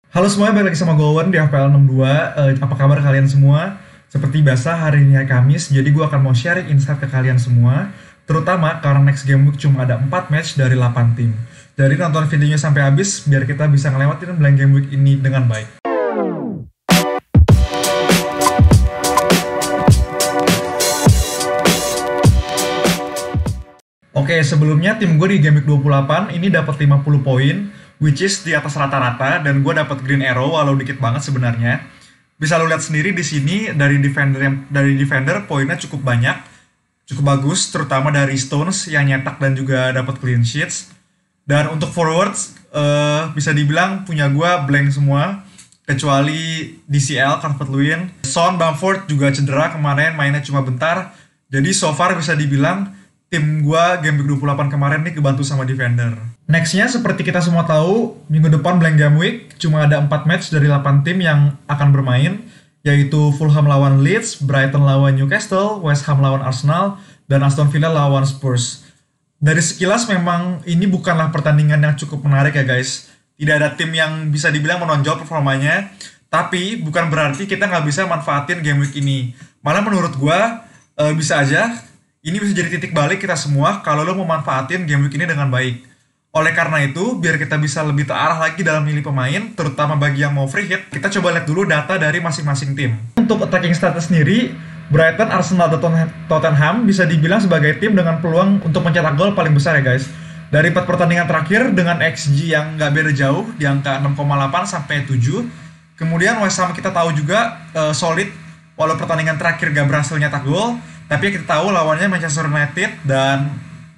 Halo semuanya, balik lagi sama gue Owen di FPL 62. Apa kabar kalian semua? Seperti biasa, hari ini hari Kamis, jadi gue akan mau sharing insight ke kalian semua. Terutama karena next game week cuma ada 4 match dari 8 tim. Jadi nonton videonya sampai habis, biar kita bisa ngelewatin blank game week ini dengan baik. Oke, sebelumnya tim gue di game week 28 ini dapat 50 poin, which is di atas rata-rata, dan gue dapat green arrow walau dikit banget sebenarnya. Bisa lo lihat sendiri di sini dari defender poinnya cukup banyak, cukup bagus, terutama dari Stones yang nyetak dan juga dapat clean sheets. Dan untuk forwards, bisa dibilang punya gue blank semua, kecuali DCL, Calvert-Lewin. Son Bamford juga cedera kemarin, mainnya cuma bentar. Jadi so far bisa dibilang tim gua game week 28 kemarin nih kebantu sama defender. Nextnya seperti kita semua tahu, minggu depan blank game week cuma ada 4 match dari 8 tim yang akan bermain, yaitu Fulham lawan Leeds, Brighton lawan Newcastle, West Ham lawan Arsenal, dan Aston Villa lawan Spurs. Dari sekilas memang ini bukanlah pertandingan yang cukup menarik ya guys. Tidak ada tim yang bisa dibilang menonjol performanya, tapi bukan berarti kita nggak bisa manfaatin game week ini. Malah menurut gua bisa aja ini bisa jadi titik balik kita semua kalau lo memanfaatin game week ini dengan baik. Oleh karena itu, biar kita bisa lebih terarah lagi dalam milih pemain, terutama bagi yang mau free hit, kita coba lihat dulu data dari masing-masing tim. Untuk attacking status sendiri, Brighton, Arsenal, dan Tottenham bisa dibilang sebagai tim dengan peluang untuk mencetak gol paling besar ya guys. Dari 4 pertandingan terakhir dengan XG yang nggak beda jauh, di angka 6,8 sampai 7. Kemudian West Ham kita tahu juga solid, walau pertandingan terakhir gak berhasil nyetak gol, tapi kita tahu lawannya Manchester United dan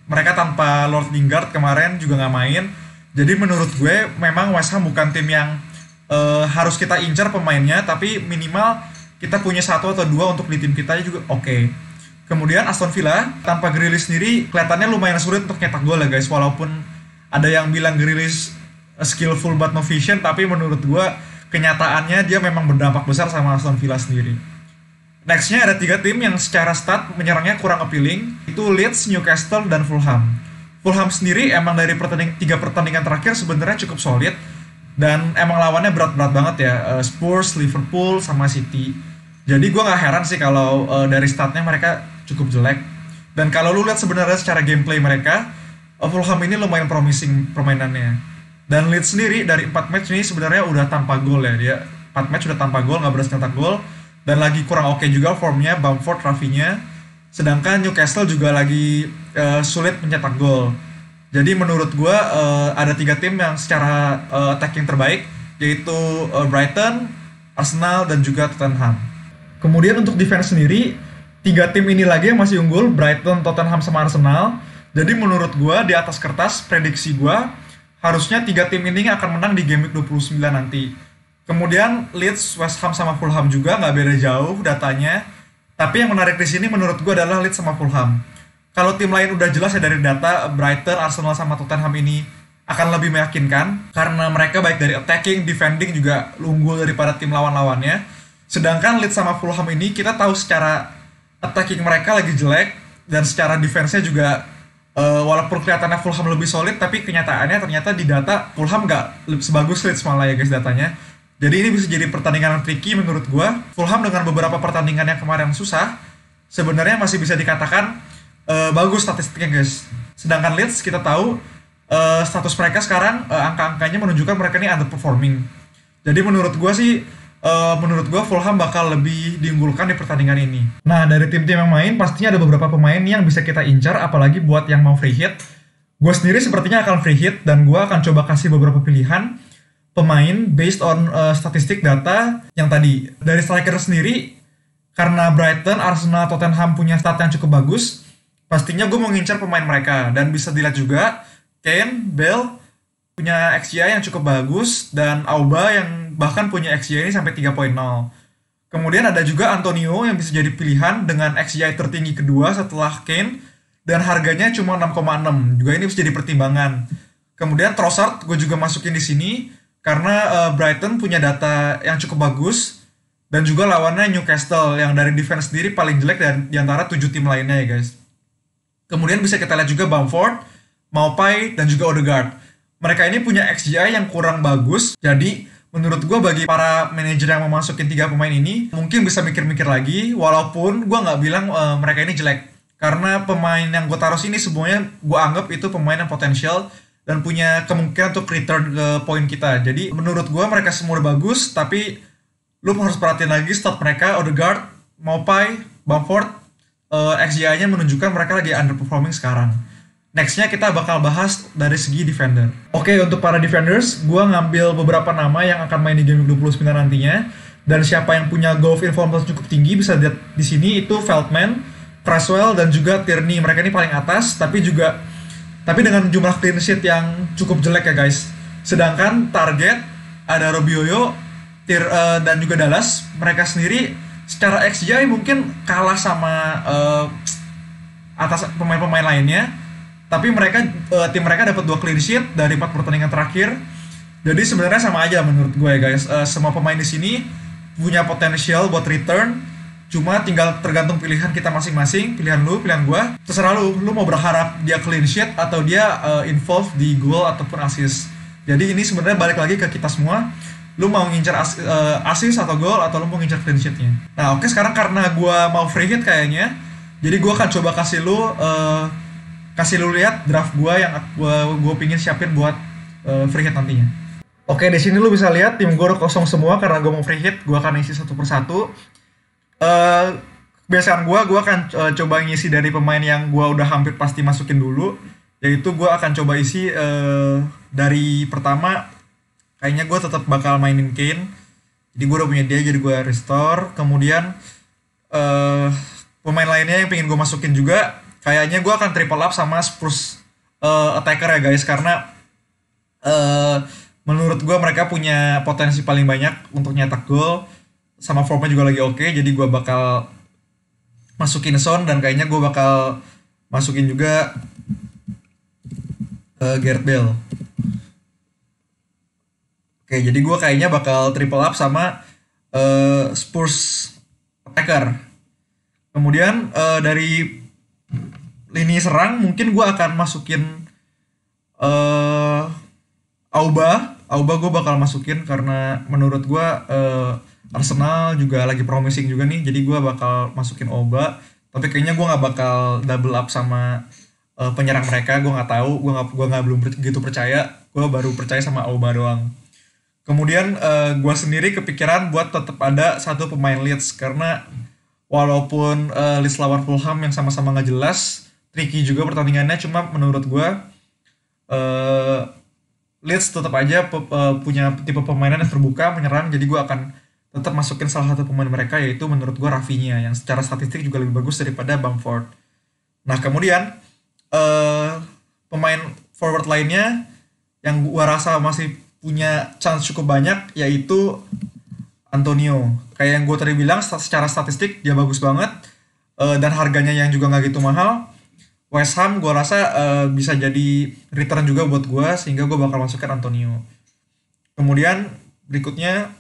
mereka tanpa Lord Lingard kemarin juga nggak main. Jadi menurut gue memang West Ham bukan tim yang harus kita incar pemainnya, tapi minimal kita punya satu atau dua untuk di tim kita juga oke. Kemudian Aston Villa tanpa Grealish sendiri kelihatannya lumayan sulit untuk nyetak gol ya guys, walaupun ada yang bilang Grealish skillful but no vision, tapi menurut gue kenyataannya dia memang berdampak besar sama Aston Villa sendiri. Nextnya ada 3 tim yang secara stat menyerangnya kurang appealing, itu Leeds, Newcastle, dan Fulham. Fulham sendiri emang dari 3 pertandingan terakhir sebenarnya cukup solid, dan emang lawannya berat-berat banget ya, Spurs, Liverpool, sama City. Jadi gue gak heran sih kalau dari statnya mereka cukup jelek. Dan kalau lu lihat sebenarnya secara gameplay mereka, Fulham ini lumayan promising permainannya. Dan Leeds sendiri dari 4 match ini sebenarnya udah tanpa gol ya, dia 4 match udah tanpa gol, gak berhasil nyetak gol. Dan lagi kurang oke juga formnya Bamford, Rafinha. Sedangkan Newcastle juga lagi sulit mencetak gol. Jadi menurut gue ada 3 tim yang secara attacking terbaik, yaitu Brighton, Arsenal, dan juga Tottenham. Kemudian untuk defense sendiri, 3 tim ini lagi yang masih unggul, Brighton, Tottenham, sama Arsenal. Jadi menurut gue di atas kertas prediksi gue harusnya 3 tim ini akan menang di game week 29 nanti. Kemudian Leeds, West Ham, sama Fulham juga nggak beda jauh datanya. Tapi yang menarik di sini menurut gue adalah Leeds sama Fulham. Kalau tim lain udah jelas ya dari data, Brighton, Arsenal, sama Tottenham ini akan lebih meyakinkan karena mereka baik dari attacking, defending juga unggul daripada tim lawan-lawannya. Sedangkan Leeds sama Fulham ini kita tahu secara attacking mereka lagi jelek dan secara defense-nya juga walaupun kelihatannya Fulham lebih solid, tapi kenyataannya ternyata di data Fulham nggak sebagus Leeds malah ya guys datanya. Jadi ini bisa jadi pertandingan yang tricky menurut gue. Fulham dengan beberapa pertandingan yang kemarin susah, sebenarnya masih bisa dikatakan bagus statistiknya guys. Sedangkan Leeds kita tahu status mereka sekarang angka-angkanya menunjukkan mereka ini underperforming. Jadi menurut gue sih, menurut gue Fulham bakal lebih diunggulkan di pertandingan ini. Nah dari tim-tim yang main pastinya ada beberapa pemain yang bisa kita incar, apalagi buat yang mau free hit. Gue sendiri sepertinya akan free hit dan gue akan coba kasih beberapa pilihan pemain based on statistik data yang tadi. Dari striker sendiri, karena Brighton, Arsenal, Tottenham punya stat yang cukup bagus, pastinya gue mau ngincar pemain mereka. Dan bisa dilihat juga Kane, Bale punya XGI yang cukup bagus, dan Auba yang bahkan punya XGI ini sampai 3.0. Kemudian ada juga Antonio yang bisa jadi pilihan dengan XGI tertinggi kedua setelah Kane, dan harganya cuma 6,6. Juga ini bisa jadi pertimbangan. Kemudian Trossard gue juga masukin di sini karena Brighton punya data yang cukup bagus, dan juga lawannya Newcastle yang dari defense sendiri paling jelek di antara 7 tim lainnya ya guys. Kemudian bisa kita lihat juga Bamford, Maupay, dan juga Odegaard. Mereka ini punya XGI yang kurang bagus, jadi menurut gue bagi para manajer yang mau masukin 3 pemain ini mungkin bisa mikir-mikir lagi, walaupun gue nggak bilang mereka ini jelek, karena pemain yang gue taruh sini semuanya gue anggap itu pemain yang potensial dan punya kemungkinan untuk return ke poin kita. Jadi menurut gue mereka semua udah bagus, tapi lu harus perhatiin lagi stat mereka. Odegaard, Maupay, Bamford, XGI-nya menunjukkan mereka lagi underperforming sekarang. Nextnya kita bakal bahas dari segi defender. Oke, untuk para defenders, gue ngambil beberapa nama yang akan main di game 29 nantinya. Dan siapa yang punya goal informal cukup tinggi bisa lihat di sini itu Veltman, Cresswell, dan juga Tierney. Mereka ini paling atas, tapi dengan jumlah clean sheet yang cukup jelek ya guys. Sedangkan target ada Robioyo, dan juga Dallas. Mereka sendiri secara XGI mungkin kalah sama atas pemain-pemain lainnya. Tapi tim mereka dapat 2 clean sheet dari 4 pertandingan terakhir. Jadi sebenarnya sama aja menurut gue ya guys. Semua pemain di sini punya potensial buat return. Cuma tinggal tergantung pilihan kita masing-masing, pilihan lu, pilihan gue. Terserah lu mau berharap dia clean sheet atau dia involved di goal ataupun assist. Jadi ini sebenarnya balik lagi ke kita semua. Lu mau ngincer assist atau goal, atau lu mau ngincer clean sheet-nya. Nah oke, sekarang karena gue mau free hit kayaknya, jadi gue akan coba kasih lu lihat draft gue yang gue pingin siapin buat free hit nantinya. Oke, di sini lu bisa lihat tim gue udah kosong semua karena gue mau free hit. Gue akan isi satu persatu. Kebiasaan gue akan coba ngisi dari pemain yang gue udah hampir pasti masukin dulu. Yaitu gue akan coba isi dari pertama, kayaknya gue tetap bakal mainin Kane. Jadi gue udah punya dia, jadi gue restore. Kemudian pemain lainnya yang pengen gue masukin juga, kayaknya gue akan triple up sama Spurs attacker ya guys, karena menurut gue mereka punya potensi paling banyak untuk nyetak gol, sama formnya juga lagi oke. Jadi gue bakal masukin Son, dan kayaknya gue bakal masukin juga Gareth Bale. Oke, jadi gue kayaknya bakal triple up sama Spurs attacker. Kemudian dari lini serang mungkin gue akan masukin Auba gue bakal masukin karena menurut gue Arsenal juga lagi promising juga nih, jadi gue bakal masukin Auba. Tapi kayaknya gue nggak bakal double up sama penyerang mereka. Gue nggak tahu, gue nggak belum gitu percaya. Gue baru percaya sama Auba doang. Kemudian gue sendiri kepikiran buat tetap ada satu pemain Leeds, karena walaupun Leeds lawan Fulham yang sama-sama nggak jelas, tricky juga pertandingannya, cuma menurut gue Leeds tetap aja punya tipe permainan yang terbuka, menyerang. Jadi gue akan tetap masukin salah satu pemain mereka, yaitu menurut gue Rafinha, yang secara statistik juga lebih bagus daripada Bamford. Nah kemudian pemain forward lainnya yang gue rasa masih punya chance cukup banyak, yaitu Antonio. Kayak yang gue tadi bilang, secara statistik dia bagus banget, dan harganya yang juga nggak gitu mahal. West Ham gue rasa bisa jadi return juga buat gue, sehingga gue bakal masukkan Antonio. Kemudian berikutnya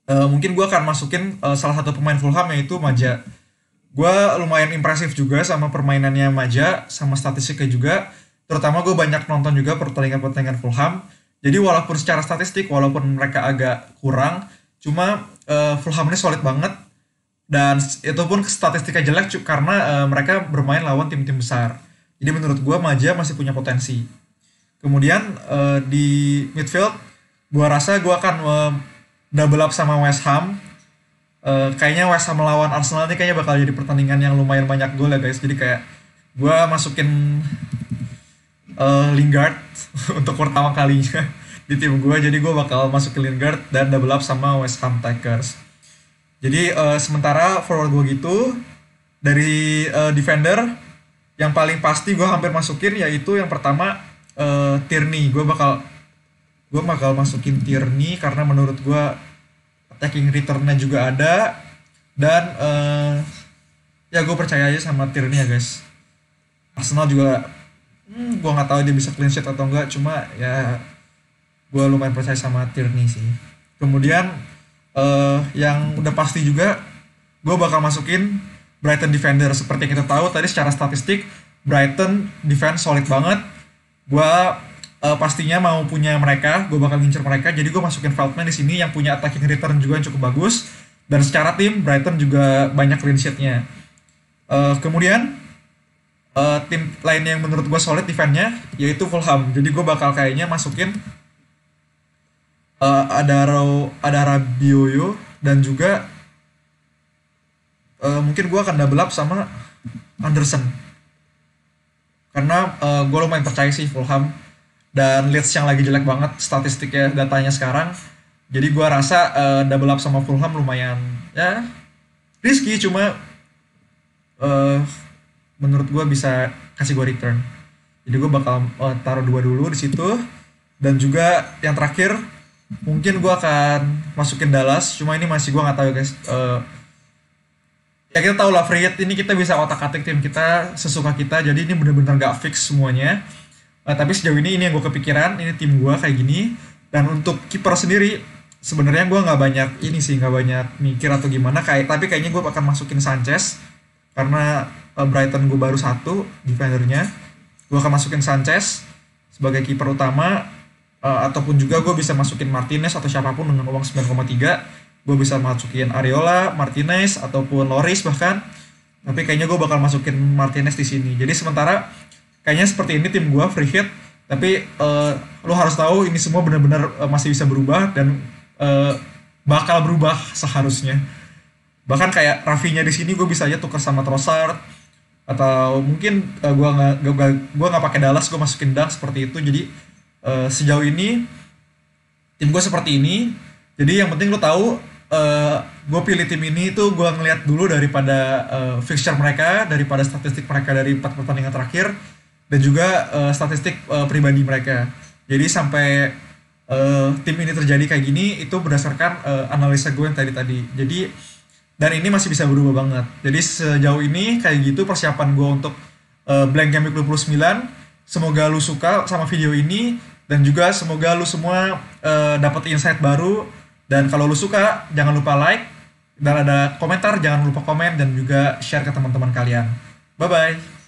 mungkin gue akan masukin salah satu pemain Fulham, yaitu Maja. Gue lumayan impresif juga sama permainannya Maja, sama statistiknya juga. Terutama gue banyak nonton juga pertandingan-pertandingan Fulham. Jadi walaupun secara statistik, walaupun mereka agak kurang, cuma Fulham ini solid banget. Dan itu pun statistiknya jelek karena mereka bermain lawan tim-tim besar. Jadi menurut gue Maja masih punya potensi. Kemudian di midfield, gue rasa gue akan double up sama West Ham. Kayaknya West Ham melawan Arsenal ini kayaknya bakal jadi pertandingan yang lumayan banyak gol ya guys. Jadi kayak gue masukin Lingard untuk pertama kalinya di tim gue. Jadi gue bakal masukin Lingard dan double up sama West Ham Tigers. Jadi sementara forward gue gitu. Dari defender yang paling pasti gue hampir masukin, yaitu yang pertama Tierney. Gue bakal masukin Tierney karena menurut gue attacking return-nya juga ada. Dan ya gue percaya aja sama Tierney ya guys. Arsenal juga gue nggak tahu dia bisa clean sheet atau enggak, cuma ya gue lumayan percaya sama Tierney sih. Kemudian yang udah pasti juga gue bakal masukin Brighton defender. Seperti yang kita tahu tadi, secara statistik Brighton defense solid banget. Gue pastinya mau punya mereka, gue bakal ngincer mereka. Jadi gue masukin Veltman di sini yang punya attacking return juga yang cukup bagus. Dan secara tim Brighton juga banyak clean sheet-nya. Kemudian tim lain yang menurut gue solid defense-nya yaitu Fulham. Jadi gue bakal kayaknya masukin ada Rabioyo dan juga mungkin gue akan double up sama Anderson karena gue lumayan percaya sih Fulham dan Leeds yang lagi jelek banget statistiknya datanya sekarang. Jadi gue rasa double up sama Fulham lumayan ya risky, cuma eh, menurut gue bisa kasih gue return. Jadi gue bakal taruh dua dulu di situ. Dan juga yang terakhir mungkin gue akan masukin Dallas. Cuma ini masih gue nggak tahu ya guys. Ya kita tahu lah free hit ini kita bisa otak-atik tim kita sesuka kita. Jadi ini benar-benar nggak fix semuanya. Tapi sejauh ini yang gue kepikiran. Ini tim gue kayak gini. Dan untuk kiper sendiri sebenarnya gue nggak banyak ini sih, nggak banyak mikir atau gimana. Tapi kayaknya gue akan masukin Sanchez karena Brighton gue baru satu defendernya. Gue akan masukin Sanchez sebagai kiper utama, ataupun juga gue bisa masukin Martinez atau siapapun dengan uang 9,3. Gue bisa masukin Areola, Martinez ataupun Loris bahkan. Tapi kayaknya gue bakal masukin Martinez di sini. Jadi sementara kayaknya seperti ini tim gue free hit. Tapi lo harus tahu ini semua benar-benar masih bisa berubah dan bakal berubah seharusnya. Bahkan kayak Rafinya di sini gue bisa aja tukar sama Trossard, atau mungkin gue nggak pakai Dallas, gue masukin Dunk seperti itu. Jadi sejauh ini tim gue seperti ini. Jadi yang penting lo tahu gue pilih tim ini tuh gue ngeliat dulu daripada fixture mereka, daripada statistik mereka dari 4 pertandingan terakhir, dan juga statistik pribadi mereka. Jadi sampai tim ini terjadi kayak gini itu berdasarkan analisa gue yang tadi. Jadi dan ini masih bisa berubah banget. Jadi sejauh ini kayak gitu persiapan gue untuk Blank Game Week 29. Semoga lu suka sama video ini dan juga semoga lu semua dapat insight baru. Dan kalau lu suka jangan lupa like, dan ada komentar jangan lupa komen dan juga share ke teman-teman kalian. Bye bye.